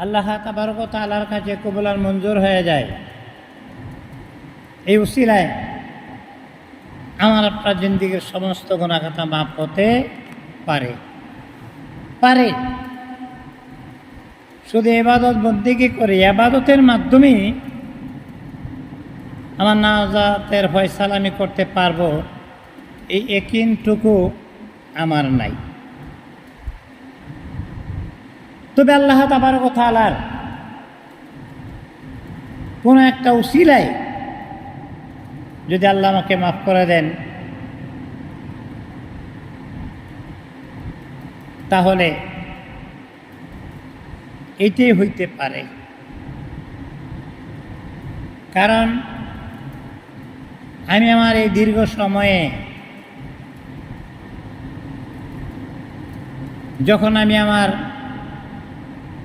আল্লাহ তাবারক ওয়া তাআলার কাছে কবুল আর মঞ্জুর হয়ে যায়। এই উসিলায় আমার আপনার জিন্দিগির সমস্ত গুনাহ খাতা মাফ হতে পারে। শুধু ইবাদত বন্দেগী করে, ইবাদতের মাধ্যমেই আমার নাজাতের ফয়সালা আমি করতে পারবো, এই ইয়াকিনটুকু আমার নাই। তবে আল্লাহ তাবারক ওয়া তাআলার কোনো একটা উসিলায় যদি আল্লাহ আমাকে মাফ করে দেন, তাহলে এটাই হইতে পারে। কারণ আমি আমার এই দীর্ঘ সময়ে যখন আমি আমার